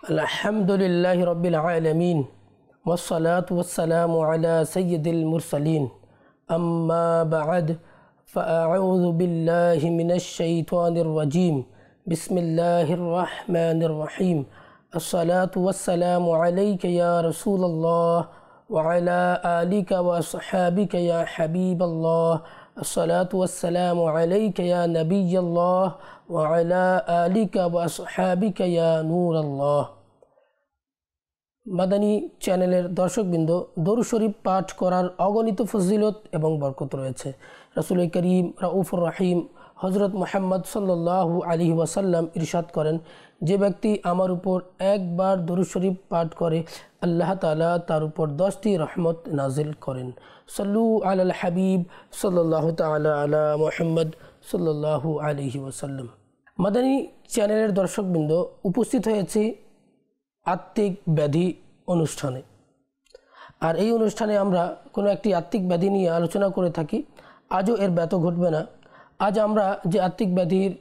अल्हम्दुलिल्लाहि रब्बिल आलमीन वस्सलातु वस्सलामु अला सय्यिदिल मुरसलीन अम्मा बअद फ़अऊज़ु बिल्लाहि मिनश शैतानिर रजीम बिस्मिल्लाहिर रहमानिर रहीम अस्सलातु वस्सलामु अलैका या रसूलल्लाह व अला आलिका व अस्हाबिका या हबीबल्लाह अस्सलातु वस्सलामु अलैका या नबियल्लाह व अला आलिका व अस्हाबिका या नूरल्लाह। মাদানী চ্যানেলের দর্শকবৃন্দ, দরুদ শরীফ পাঠ করার অগণিত ফজিলত এবং বরকত রয়েছে। রাসূল করিম রাউফুর রহিম হযরত মুহাম্মদ সাল্লাল্লাহু আলাইহি ওয়াসাল্লাম ইরশাদ করেন, যে ব্যক্তি আমার উপর একবার দরুদ শরীফ পাঠ করে আল্লাহ তাআলা তার উপর 10টি রহমত নাজিল করেন। সাল্লু আলাল হাবিব সাল্লাল্লাহু তাআলা আলা মুহাম্মদ সাল্লাল্লাহু আলাইহি ওয়াসাল্লাম। মাদানী চ্যানেলের দর্শকবৃন্দ, উপস্থিত হয়েছি আত্মিক ব্যাধি অনুষ্ঠানে। আর এই অনুষ্ঠানে আমরা কোনো একটি আত্মিক ব্যাধি নিয়ে আলোচনা করে থাকি। আজও এর ব্যত ঘটবে না। আজ আমরা যে আত্মিক ব্যাধির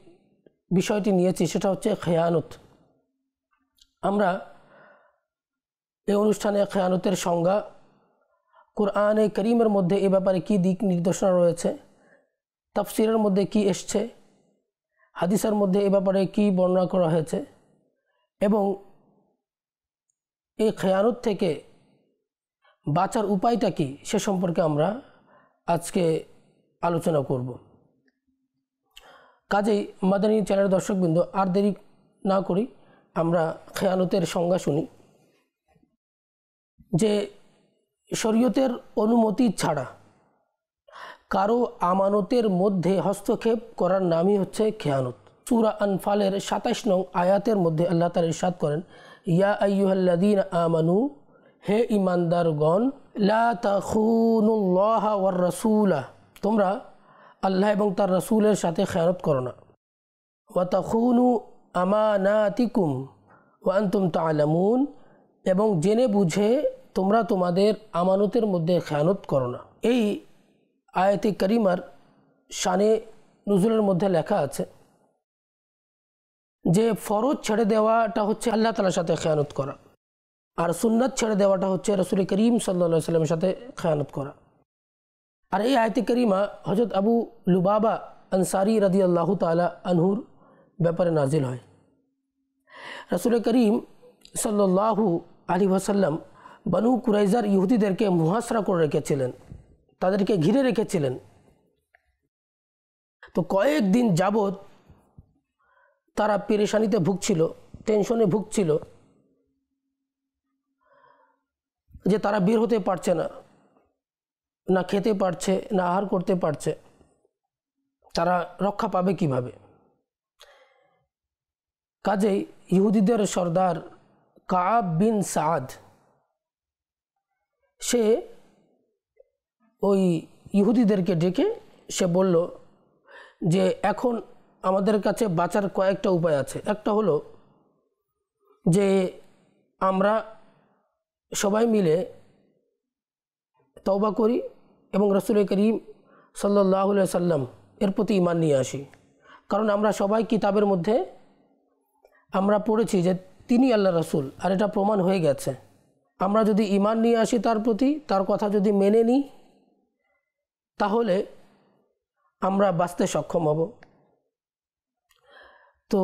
বিষয়টি নিয়েছি সেটা হচ্ছে খেয়ানত। আমরা এই অনুষ্ঠানে খেয়ানতের সংজ্ঞা, কুরআনে করিমের মধ্যে এ ব্যাপারে কী দিক নির্দেশনা রয়েছে, তাফসিরের মধ্যে কি এসছে, হাদিসের মধ্যে এ ব্যাপারে কী বর্ণনা করা হয়েছে এবং এই খেয়ানত থেকে বাঁচার উপায়টা কি সে সম্পর্কে আমরা আজকে আলোচনা করব। কাজেই মাদানী চ্যানেলের দর্শকবৃন্দ, আর দেরি না করি আমরা খেয়ানতের সংজ্ঞা শুনি। যে শরীয়তের অনুমতি ছাড়া কারো আমানতের মধ্যে হস্তক্ষেপ করার নামই হচ্ছে খেয়ানত। সূরা আনফালের 27 নং আয়াতের মধ্যে আল্লাহ তাআলা ইরশাদ করেন, ইয়া আইয়ুহাল্লাযীনা আমানু, হে ঈমানদারগণ, লা তাখুনুল্লাহা ওয়ার রাসূলা, তোমরা আল্লাহ এবং তার রাসূলের সাথে খেয়ানত করো না। ওয়া তাখুনু আমানাতিকুম ওয়া আনতুম তা'লামুন, এবং জেনে বুঝে তোমরা তোমাদের আমানতের মধ্যে খেয়ানত করো না। এই আয়াতে কারিমার শানে নুজুলের মধ্যে লেখা আছে যে ফরজ ছেড়ে দেওয়াটা হচ্ছে আল্লাহ তাআলার সাথে খেয়ানত করা, আর সুন্নাত ছেড়ে দেওয়াটা হচ্ছে রাসূল করিম সাল্লাল্লাহু আলাইহি ওয়াসাল্লামের সাথে খেয়ানত করা। আর এই আয়াতে কারিমা হযরত আবু লুবাবা আনসারী রাদিয়াল্লাহু তাআলা আনহুর ব্যাপারে নাজিল হয়। রাসূল করিম সাল্লাল্লাহু আলাইহি ওয়াসাল্লাম বনু কুরাইজার ইহুদিদেরকে মুহাসরা করে রেখেছিলেন, তাদেরকে ঘিরে রেখেছিলেন। তো কয়েকদিন যাবত তারা পেরেশানিতে ভুগছিল, টেনশনে ভুগছিল যে তারা বের হতে পারছে না, না খেতে পারছে, না আহার করতে পারছে, তারা রক্ষা পাবে কিভাবে। কাজেই ইহুদিদের সর্দার কাআব বিন সাদ, সে ওই ইহুদিদেরকে ডেকে সে বলল যে এখন আমাদের কাছে বাঁচার কয়েকটা উপায় আছে। একটা হলো যে আমরা সবাই মিলে তওবা করি এবং রাসূল করিম সাল্লাল্লাহু আলাইহি ওয়াসাল্লাম এর প্রতি ঈমান নিয়ে আসি। কারণ আমরা সবাই কিতাবের মধ্যে আমরা পড়েছি যে তিনি আল্লাহর রাসূল, আর এটা প্রমাণ হয়ে গেছে। আমরা যদি ঈমান নিয়ে আসি তার প্রতি, তার কথা যদি মেনে নিই, তাহলে আমরা বাঁচতে সক্ষম হব। তো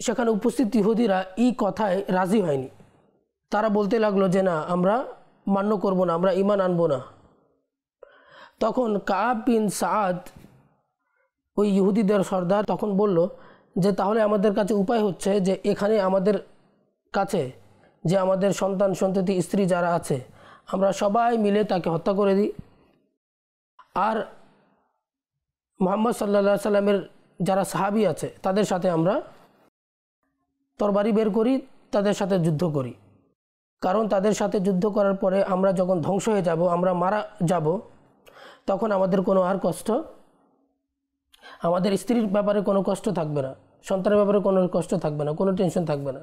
সেখানে উপস্থিত ইহুদিরা এই কথায় রাজি হয়নি। তারা বলতে লাগলো যে না, আমরা মান্য করব না, আমরা ঈমান আনব না। তখন কাআব বিন সাদ, ওই ইহুদিদের সর্দার, তখন বলল যে তাহলে আমাদের কাছে উপায় হচ্ছে যে এখানে আমাদের কাছে যে আমাদের সন্তান সন্ততি স্ত্রী যারা আছে, আমরা সবাই মিলে তাকে হত্যা করে দিই, আর মুহাম্মদ সাল্লাল্লাহু আলাইহি সাল্লামের যারা সাহাবী আছে তাদের সাথে আমরা তরবারি বের করি, তাদের সাথে যুদ্ধ করি। কারণ তাদের সাথে যুদ্ধ করার পরে আমরা যখন ধ্বংস হয়ে যাব, আমরা মারা যাব, তখন আমাদের কোনো আর কষ্ট, আমাদের স্ত্রীর ব্যাপারে কোনো কষ্ট থাকবে না, সন্তানের ব্যাপারে কোনো কষ্ট থাকবে না, কোনো টেনশন থাকবে না।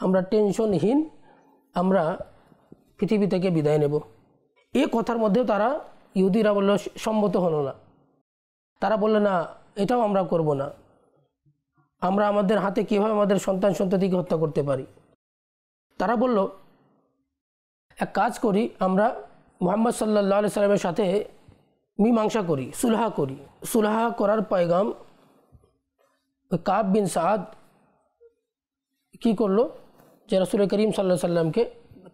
আমরা টেনশনহীন আমরা পৃথিবী থেকে বিদায় নেব। এই কথার মধ্যেও তারা ইহুদিরা বলল, সম্মত হলো না। তারা বলল না, এটাও আমরা করব না, আমরা আমাদের হাতে কীভাবে আমাদের সন্তান সন্ততিকে হত্যা করতে পারি। তারা বলল, এক কাজ করি, আমরা মুহাম্মদ সাল্লাল্লাহু আলাইহি সাল্লামের সাথে মীমাংসা করি, সুলহা করি। সুলহা করার পয়গাম কাব বিন সাদ কি করলো, যে রাসূল করিম সাল্লাল্লাহু আলাইহি সাল্লামকে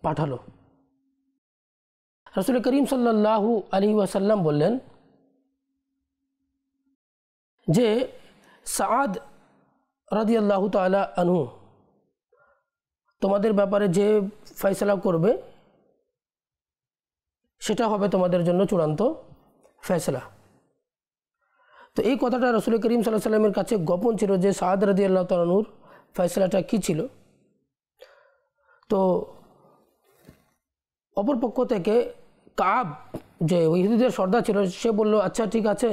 পাঠালো। রাসূল করিম সাল্লাল্লাহু আলাইহি ওয়াসাল্লাম বললেন যে সাদ রাদিয়াল্লাহু তাআলা আনহু তোমাদের ব্যাপারে যে ফয়সালা করবে সেটা হবে তোমাদের জন্য চূড়ান্ত ফয়সালা। তো এই কথাটা রাসূল করিম সাল্লাল্লাহু আলাইহি সাল্লামের কাছে গোপন ছিল যে সাদ রাদিয়াল্লাহু তাআলা আনহুর ফয়সালাটা কী ছিল। তো অপর পক্ষ থেকে কাব, যে ইহুদিদের সর্দার ছিল, সে বলল, আচ্ছা ঠিক আছে,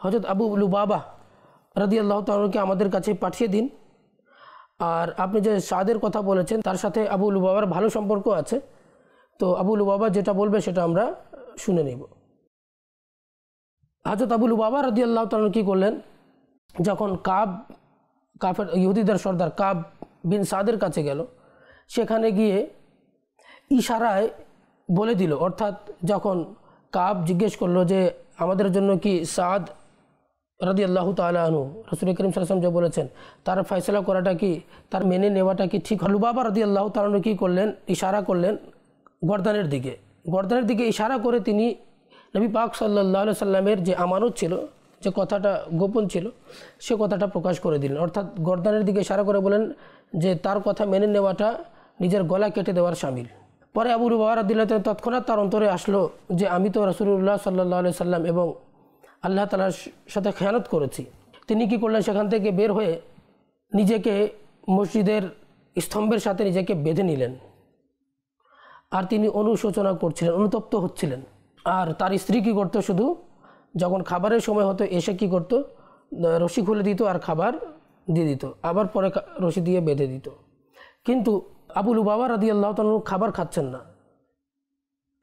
হযরত আবু লুবাবা রাদিয়াল্লাহু তাআলা আনহুকে আমাদের কাছে পাঠিয়ে দিন। আর আপনি যে সাদের কথা বলেছেন তার সাথে আবু লুবাবার ভালো সম্পর্ক আছে, তো আবু লুবাবা যেটা বলবে সেটা আমরা শুনে নেব। হযরত আবু লুবাবা রাদিয়াল্লাহু তাআলা কী করলেন, যখন কাফের ইহুদিদের সর্দার কাব বিন সাদের কাছে গেল, সেখানে গিয়ে ইশারায় বলে দিল, অর্থাৎ যখন কাব জিজ্ঞেস করলো যে আমাদের জন্য কি সাদ রাদিয়াল্লাহু তাআলা আনহু রাসূল করিম সাল্লাল্লাহু আলাইহি ওয়াসাল্লাম যে বলেছেন তার ফয়সালা করাটা কি, তার মেনে নেওয়াটা কি ঠিক? লুবাবা রাদিয়াল্লাহু তাআলা আনহু কী করলেন, ইশারা করলেন গর্দানের দিকে ইশারা করে তিনি নবী পাক সাল্লাল্লাহু আলাইহি সাল্লামের যে আমানত ছিল, যে কথাটা গোপন ছিল, সে কথাটা প্রকাশ করে দিলেন। অর্থাৎ গর্দানের দিকে ইশারা করে বলেন যে তার কথা মেনে নেওয়াটা নিজের গলা কেটে দেওয়ার শামিল। পরে আবু লুবাবা রাদিয়াল্লাহু তাআলা তৎক্ষণাৎ তার অন্তরে আসলো যে আমি তো রাসূলুল্লাহ সাল্লাল্লাহু আলাইহি সাল্লাম এবং আল্লাহ তাআলার সাথে খেয়ানত করেছি। তিনি কি করলেন, সেখান থেকে বের হয়ে নিজেকে মসজিদের স্তম্ভের সাথে নিজেকে বেঁধে নিলেন। আর তিনি অনুশোচনা করছিলেন, অনুতপ্ত হচ্ছিলেন। আর তার স্ত্রী কী করতো, শুধু যখন খাবারের সময় হতো এসে কি করতো, রশি খুলে দিত আর খাবার দিয়ে দিত, আবার পরে রশি দিয়ে বেঁধে দিত। কিন্তু আবু লুবাবা রাদিয়াল্লাহু তাআলা খাবার খাচ্ছেন না।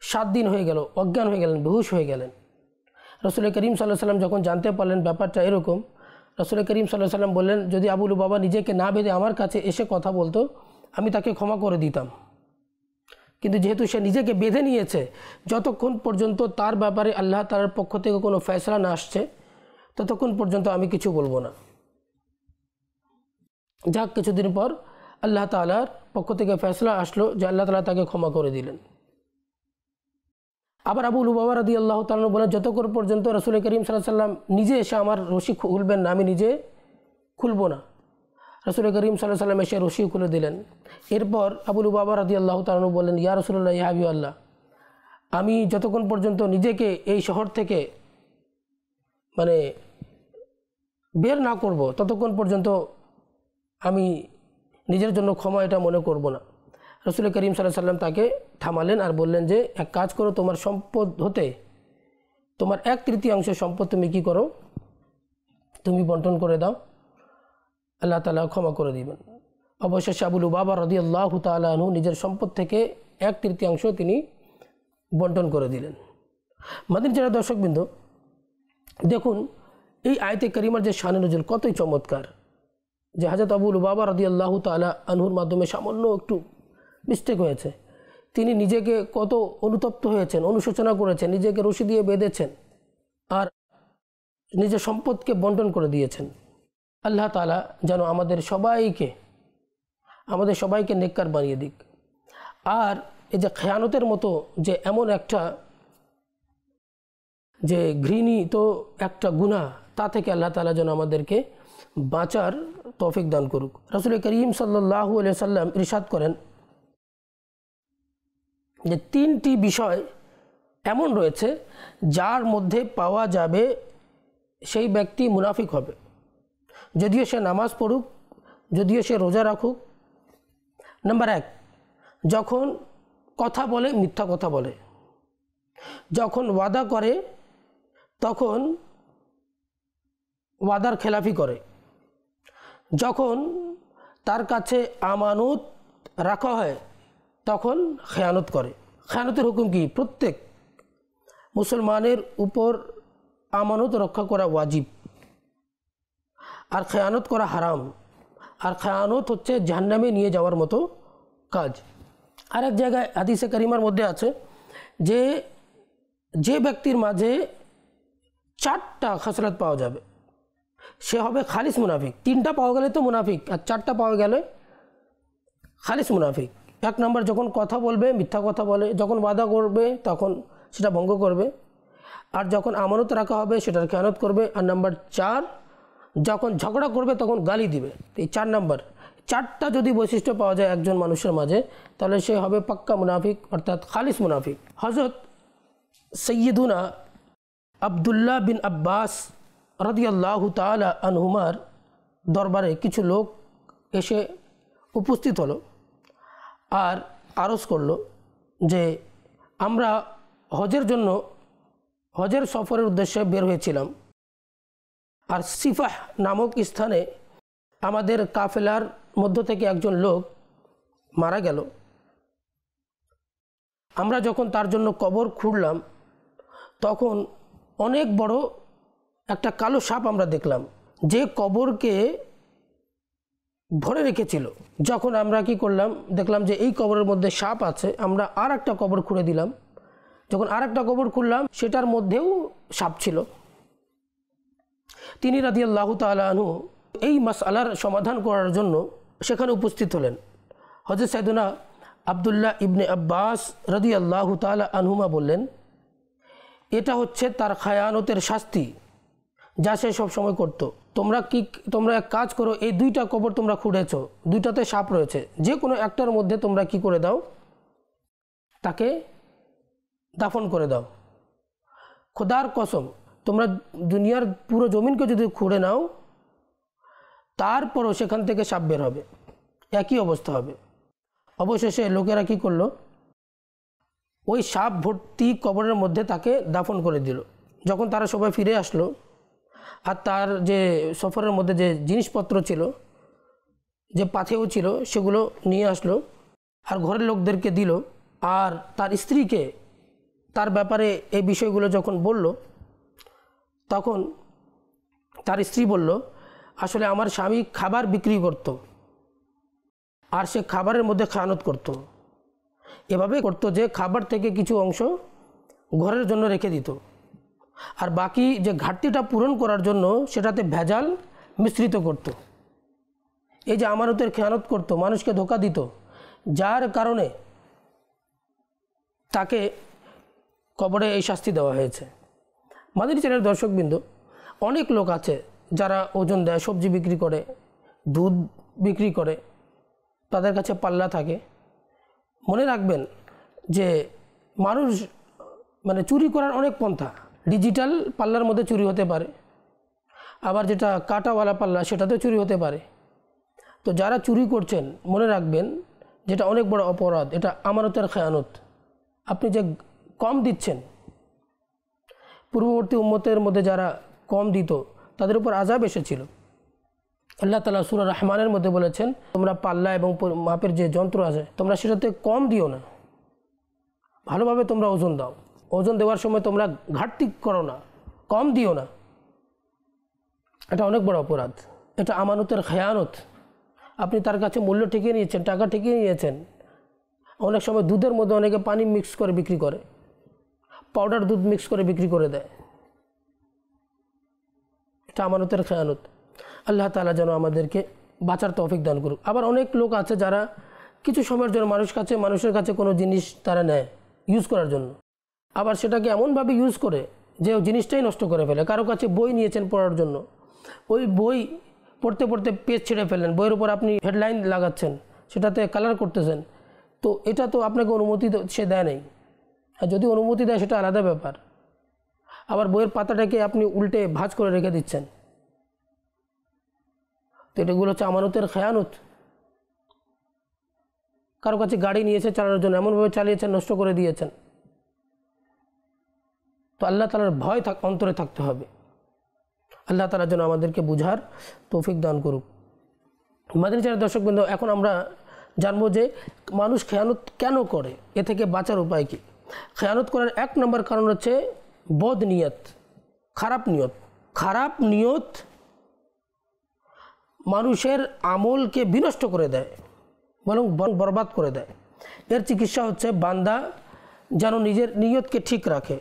7 দিন হয়ে গেল, অজ্ঞান হয়ে গেলেন, বেহুশ হয়ে গেলেন। রাসূল করিম সাল্লাল্লাহু আলাইহি সাল্লাম যখন জানতে পারলেন ব্যাপারটা এরকম, রাসূল করিম সাল্লাল্লাহু আলাইহি সাল্লাম বললেন, যদি আবু লুবাবা নিজেকে না বেঁধে আমার কাছে এসে কথা বলতো আমি তাকে ক্ষমা করে দিতাম। কিন্তু যেহেতু সে নিজেকে বেঁধে নিয়েছে, যতক্ষণ পর্যন্ত তার ব্যাপারে আল্লাহ তাআলার পক্ষ থেকে কোনো ফয়সালা না আসছে ততক্ষণ পর্যন্ত আমি কিছু বলবো না। যাক, কিছুদিন পর আল্লাহ তাআলার পক্ষ থেকে ফয়সালা আসলো যে আল্লাহ তাআলা তাকে ক্ষমা করে দিলেন। আবার আবু লুবাবা রাদিয়াল্লাহু তাআলা বলেন, যতক্ষণ পর্যন্ত রাসূল করিম সাল্লাল্লাহু আলাইহি সাল্লাম নিজে এসে আমার রশি খুলবেন না আমি নিজে খুলবো না। রাসূল করিম সাল্লাল্লাহু আলাইহি সাল্লাম এসে রশি খুলে দিলেন। এরপর আবু লুবাবা রাদিয়াল্লাহু তাআলা বলেন, ইয়া রাসূলুল্লাহ, ইয়া হাবিবাল্লাহ, আমি যতক্ষণ পর্যন্ত নিজেকে এই শহর থেকে বের না করব ততক্ষণ পর্যন্ত আমি নিজের জন্য ক্ষমা এটা মনে করব না। রাসূল করিম সাল্লাল্লাহু আলাইহি সাল্লাম তাকে থামালেন আর বললেন যে এক কাজ করো, তোমার সম্পদ হতে তোমার 1/3 সম্পদ তুমি কি করো, তুমি বন্টন করে দাও, আল্লাহ তাআলা ক্ষমা করে দিবেন। অবশেষে আবু লুবাবা রাদিয়াল্লাহু তাআলা আনহু নিজের সম্পদ থেকে 1/3 তিনি বন্টন করে দিলেন। মাদিনী যারা দর্শকবৃন্দ, দেখুন এই আয়াতে কারিমার যে শানে নুজুল কতই চমৎকার, যে হযরত আবু লুবাবা রাদিয়াল্লাহু তাআলা আনহুর মাধ্যমে সামান্য একটু মিস্টেক হয়েছে, তিনি নিজেকে কত অনুতপ্ত হয়েছেন, অনুশোচনা করেছেন, নিজেকে রশি দিয়ে বেঁধেছেন আর নিজের সম্পদকে বন্টন করে দিয়েছেন। আল্লাহ তাআলা যেন আমাদের সবাইকে নেককার বানিয়ে দিক। আর এই যে খেয়ানতের মতো যে এমন একটা যে ঘৃণিত একটা গুনাহ, তা থেকে আল্লাহ তাআলা যেন আমাদেরকে বাঁচার তৌফিক দান করুক। রাসূল করিম সাল্লাল্লাহু আলাইহি সাল্লাম ইরশাদ করেন যে 3টি বিষয় এমন রয়েছে যার মধ্যে পাওয়া যাবে সেই ব্যক্তি মুনাফিক হবে, যদিও সে নামাজ পড়ুক, যদিও সে রোজা রাখুক। নাম্বার 1, যখন কথা বলে মিথ্যা কথা বলে, যখন ওয়াদা করে তখন ওয়াদার খেলাফি করে, যখন তার কাছে আমানত রাখা হয় তখন খেয়ানত করে। খেয়ানতের হুকুম কি? প্রত্যেক মুসলমানের উপর আমানত রক্ষা করা ওয়াজিব, আর খেয়ানত করা হারাম। আর খেয়ানত হচ্ছে জাহান্নামে নিয়ে যাওয়ার মতো কাজ। আরেক জায়গায় হাদিসে কারিমার মধ্যে আছে যে যে ব্যক্তির মাঝে 4টা খাসলাত পাওয়া যাবে সে হবে খালিস মুনাফিক। 3টা পাওয়া গেলে তো মুনাফিক, আর 4টা পাওয়া গেলে খালিস মুনাফিক। 1 নম্বর, যখন কথা বলবে মিথ্যা কথা বলে, যখন ওয়াদা করবে তখন সেটা ভঙ্গ করবে, আর যখন আমানত রাখা হবে সেটার খেয়ানত করবে। আর নাম্বার 4, যখন ঝগড়া করবে তখন গালি দিবে। এই 4 নম্বর, 4টা যদি বৈশিষ্ট্য পাওয়া যায় একজন মানুষের মাঝে, তাহলে সে হবে পাক্কা মুনাফিক, অর্থাৎ খালিস মুনাফিক। হযরত সৈয়দুনা আব্দুল্লাহ বিন আব্বাস রাদিয়াল্লাহু তাআলা আনহুমার দরবারে কিছু লোক এসে উপস্থিত হলো আর আরজ করলো যে আমরা হজের জন্য হজের সফরের উদ্দেশ্যে বের হয়েছিলাম, আর সিফাহ নামক স্থানে আমাদের কাফেলার মধ্য থেকে একজন লোক মারা গেল। আমরা যখন তার জন্য কবর খুঁড়লাম তখন অনেক বড় একটা কালো সাপ আমরা দেখলাম, যে কবরকে ভরে রেখেছিল। যখন আমরা কি করলাম, দেখলাম যে এই কবরের মধ্যে সাপ আছে, আমরা আর একটা কবর খুঁড়ে দিলাম। যখন আর একটা কবর খুঁড়লাম সেটার মধ্যেও সাপ ছিল। তিনি রাদিয়াল্লাহু তাআলা আনহু এই মাসআলার সমাধান করার জন্য সেখানে উপস্থিত হলেন। হযরত সাইয়েদুনা আব্দুল্লাহ ইবনে আব্বাস রাদিয়াল্লাহু তাআলা আনহুমা বললেন, এটা হচ্ছে তার খায়ানতের শাস্তি যা সে সবসময় করতো। তোমরা এক কাজ করো, এই 2টা কবর তোমরা খুঁড়েছো, 2টাতে সাপ রয়েছে, যে কোনো একটার মধ্যে তোমরা কি করে দাও, তাকে দাফন করে দাও। খোদার কসম, তোমরা দুনিয়ার পুরো জমিনকে যদি খুঁড়ে নাও তারপরও সেখান থেকে সাপ বের হবে, একই অবস্থা হবে। অবশেষে লোকেরা কি করলো, ওই সাপ ভর্তি কবরের মধ্যে তাকে দাফন করে দিল। যখন তারা সবাই ফিরে আসলো আর তার যে সফরের মধ্যে যে জিনিসপত্র ছিল, যে পাথেও ছিল, সেগুলো নিয়ে আসলো আর ঘরের লোকদেরকে দিল। আর তার স্ত্রীকে তার ব্যাপারে এই বিষয়গুলো যখন বলল, তখন তার স্ত্রী বলল, আসলে আমার স্বামী খাবার বিক্রি করত আর সে খাবারের মধ্যে খেয়ানত করত। এভাবে করতো যে খাবার থেকে কিছু অংশ ঘরের জন্য রেখে দিত, আর বাকি যে ঘাটতিটা পূরণ করার জন্য সেটাতে ভেজাল মিশ্রিত করত। এই যে আমানতের খেয়ানত করত, মানুষকে ধোঁকা দিত, যার কারণে তাকে কবরে এই শাস্তি দেওয়া হয়েছে। মাদানী চ্যানেলের দর্শকবৃন্দ, অনেক লোক আছে যারা ওজন দেয়, সবজি বিক্রি করে, দুধ বিক্রি করে, তাদের কাছে পাল্লা থাকে। মনে রাখবেন যে মানুষ চুরি করার অনেক পন্থা। ডিজিটাল পাল্লার মধ্যে চুরি হতে পারে, আবার যেটা কাঁটাওয়ালা পাল্লা সেটাতেও চুরি হতে পারে। তো যারা চুরি করছেন মনে রাখবেন যেটা অনেক বড় অপরাধ, এটা আমানতের খেয়ানত। আপনি যে কম দিচ্ছেন, পূর্ববর্তী উম্মতের মধ্যে যারা কম দিত তাদের উপর আযাব এসেছিল। আল্লাহ তাআলা সূরা রহমানের মধ্যে বলেছেন, তোমরা পাল্লা এবং মাপের যে যন্ত্র আছে তোমরা সেটাতে কম দিও না, ভালোভাবে তোমরা ওজন দাও। ওজন দেওয়ার সময় তোমরা ঘাটতি করো না, কম দিও না। এটা অনেক বড় অপরাধ, এটা আমানতের খেয়ানত। আপনি তার কাছে মূল্য ঠেকিয়ে নিয়েছেন, টাকা ঠেকিয়ে নিয়েছেন। অনেক সময় দুধের মধ্যে অনেকে পানি মিক্স করে বিক্রি করে, পাউডার দুধ মিক্স করে বিক্রি করে দেয়। এটা আমানতের খেয়ানত। আল্লাহ তাআলা যেন আমাদেরকে বাঁচার তৌফিক দান করুক। আবার অনেক লোক আছে যারা কিছু সময়ের জন্য মানুষের কাছে কোনো জিনিস তারা নেয় ইউজ করার জন্য, আবার সেটাকে এমনভাবে ইউজ করে যে জিনিসটাই নষ্ট করে ফেলে। কারো কাছে বই নিয়েছেন পড়ার জন্য, ওই বই পড়তে পড়তে পেজ ছিঁড়ে ফেলেন, বইয়ের উপর আপনি হেডলাইন লাগাচ্ছেন, সেটাতে কালার করতেছেন। তো এটা তো আপনাকে অনুমতি সে দেয় নাই, আর যদি অনুমতি দেয় সেটা আলাদা ব্যাপার। আবার বইয়ের পাতাটাকে আপনি উল্টে ভাঁজ করে রেখে দিচ্ছেন। তো এটাগুলো হচ্ছে আমানতের খেয়ানত। কারো কাছে গাড়ি নিয়েছে চালানোর জন্য, এমনভাবে চালিয়েছেন নষ্ট করে দিয়েছেন। তো আল্লাহ তাআলার ভয় অন্তরে থাকতে হবে। আল্লাহ তাআলা যেন আমাদেরকে বুঝার তৌফিক দান করুক। মাদানী চ্যানেলের দর্শকবৃন্দ, এখন আমরা জানবো যে মানুষ খেয়ানত কেন করে, এ থেকে বাঁচার উপায় কী। খেয়ানত করার 1 নম্বর কারণ হচ্ছে বদ নিয়ত, খারাপ নিয়ত। খারাপ নিয়ত মানুষের আমলকে বিনষ্ট করে দেয়, বরং বরবাদ করে দেয়। এর চিকিৎসা হচ্ছে বান্দা যেন নিজের নিয়তকে ঠিক রাখে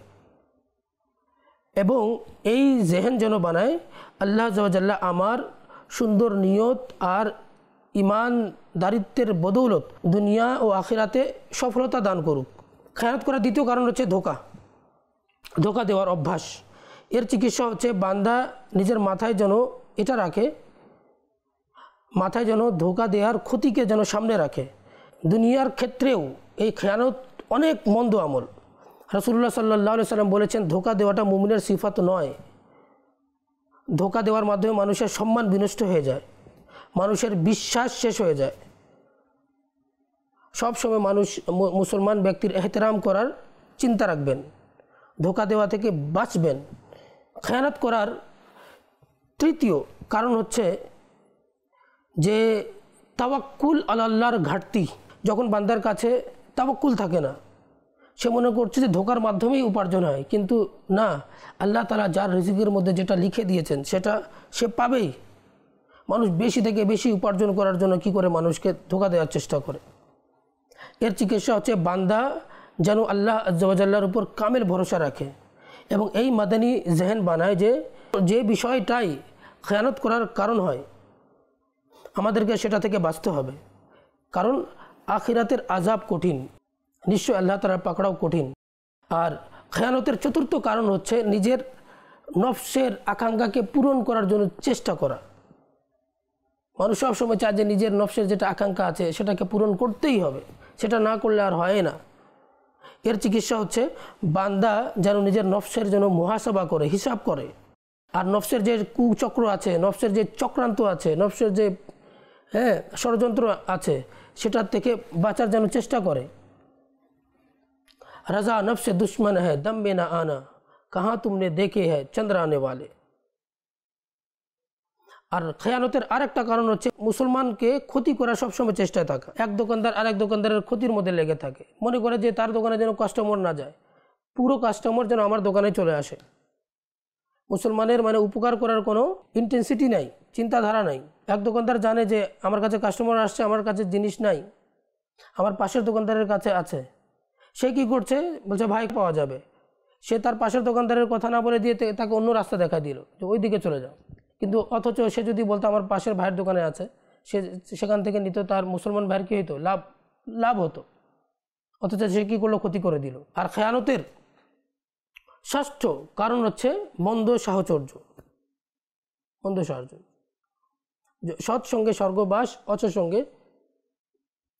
এবং এই জেহেন যেন বানায় আল্লাহ আজ্জাওয়াজাল্লাহ আমার সুন্দর নিয়ত আর ইমানদারিত্বের বদৌলত দুনিয়া ও আখিরাতে সফলতা দান করুক। খেয়ানত করার দ্বিতীয় কারণ হচ্ছে ধোঁকা দেওয়ার অভ্যাস। এর চিকিৎসা হচ্ছে বান্দা নিজের মাথায় যেন এটা রাখে, মাথায় যেন ধোঁকা দেওয়ার ক্ষতিকে যেন সামনে রাখে। দুনিয়ার ক্ষেত্রেও এই খেয়ানত অনেক মন্দ আমল। রাসূলুল্লাহ সাল্লাল্লাহু আলাইহি সাল্লাম বলেছেন, ধোঁকা দেওয়াটা মুমিনের সিফাত নয়। ধোঁকা দেওয়ার মাধ্যমে মানুষের সম্মান বিনষ্ট হয়ে যায়, মানুষের বিশ্বাস শেষ হয়ে যায়। সবসময় মানুষ মুসলমান ব্যক্তির এহতেরাম করার চিন্তা রাখবেন, ধোঁকা দেওয়া থেকে বাঁচবেন। খেয়ানত করার তৃতীয় কারণ হচ্ছে যে তাওয়াক্কুল আল্লাহর ঘাটতি। যখন বান্দার কাছে তাওয়াক্কুল থাকে না, সে মনে করছে যে ধোঁকার মাধ্যমেই উপার্জন হয়, কিন্তু না, আল্লাহ তাআলা যার রিজিকের মধ্যে যেটা লিখে দিয়েছেন সেটা সে পাবেই। মানুষ বেশি থেকে বেশি উপার্জন করার জন্য কি করে মানুষকে ধোঁকা দেওয়ার চেষ্টা করে। এর চিকিৎসা হচ্ছে বান্দা যেন আল্লাহ আজ্জাওয়াজাল্লাহর উপর কামেল ভরসা রাখে এবং এই মাদানী জেহেন বানায় যে বিষয়টাই খেয়ানত করার কারণ হয় আমাদেরকে সেটা থেকে বাঁচতে হবে। কারণ আখিরাতের আযাব কঠিন, নিশ্চয় আল্লাহ তাআলার পাকড়াও কঠিন। আর খেয়ানতের চতুর্থ কারণ হচ্ছে নিজের নফসের আকাঙ্ক্ষাকে পূরণ করার জন্য চেষ্টা করা। মানুষ সবসময় চায় যে নিজের নফসের যেটা আকাঙ্ক্ষা আছে সেটাকে পূরণ করতেই হবে, সেটা না করলে আর হয় না। এর চিকিৎসা হচ্ছে বান্দা যেন নিজের নফসের জন্য মুহাসাবা করে, হিসাব করে, আর নফসের যে কুচক্র আছে, নফসের যে চক্রান্ত আছে, নফসের যে ষড়যন্ত্র আছে সেটার থেকে বাঁচার যেন চেষ্টা করে। रज़ा नफ्स दुश्मन है दम में ना आना कहाँ तुमने देखे है चंद्र आने वाले। আর খেয়ানতের আরেকটা কারণ হচ্ছে মুসলমানকে ক্ষতি করার সবসময় চেষ্টায় থাকা। এক দোকানদার আরেক দোকানদারের ক্ষতির মধ্যে লেগে থাকে, মনে করে যে তার দোকানে যেন কাস্টমার না যায়, পুরো কাস্টমার যেন আমার দোকানে চলে আসে। মুসলমানের উপকার করার কোনো ইন্টেন্সিটি নাই, চিন্তাধারা নাই। এক দোকানদার জানে যে আমার কাছে কাস্টমার আসছে, আমার কাছে জিনিস নাই, আমার পাশের দোকানদারের কাছে আছে। সে কি করছে, বলছে ভাই পাওয়া যাবে। সে তার পাশের দোকানদারের কথা না বলে দিয়ে তাকে অন্য রাস্তা দেখা দিল যে ওই দিকে চলে যাও। কিন্তু অথচ সে যদি বলতো আমার পাশের ভাইয়ের দোকানে আছে, সে সেখান থেকে নিত, তার মুসলমান ভাইয়ের কী হতো, লাভ হতো। অথচ সে কী করলো, ক্ষতি করে দিল। আর খেয়ানতের ষষ্ঠ কারণ হচ্ছে মন্দ সাহচর্য। সৎসঙ্গে স্বর্গবাস, অসৎসঙ্গে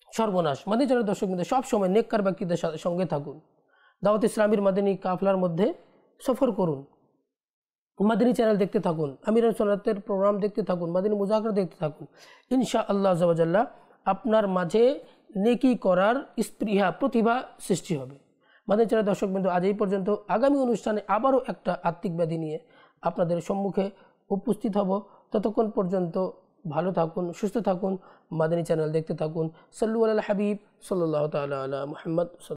সর্বনাশ। মাদানী চ্যানেল দর্শক বিন্দু, সবসময় নেককার ব্যক্তিদের সঙ্গে থাকুন, দাওয়াত ইসলামীর মাদানী কাফলার মধ্যে সফর করুন, মাদানী চ্যানেল দেখতে থাকুন, আমিরুল সুন্নাতের প্রোগ্রাম দেখতে থাকুন, মাদানী মুজাকরা দেখতে থাকুন। ইনশাআল্লাহ আজ্জা ওয়া জাল্লা আপনার মাঝে নেকি করার স্পৃহা, প্রতিভা সৃষ্টি হবে। মাদানী চ্যানেল দর্শক বিন্দু, আজ এই পর্যন্ত। আগামী অনুষ্ঠানে আবারও একটা আত্মিক ব্যাধি নিয়ে আপনাদের সম্মুখে উপস্থিত হব। ততক্ষণ পর্যন্ত ভালো থাকুন, সুস্থ থাকুন, মাদানী চ্যানেল দেখতে থাকুন। সাল্লু আলা হাবিব সাল্লাল্লাহু তাআলা আলা মুহাম্মদ।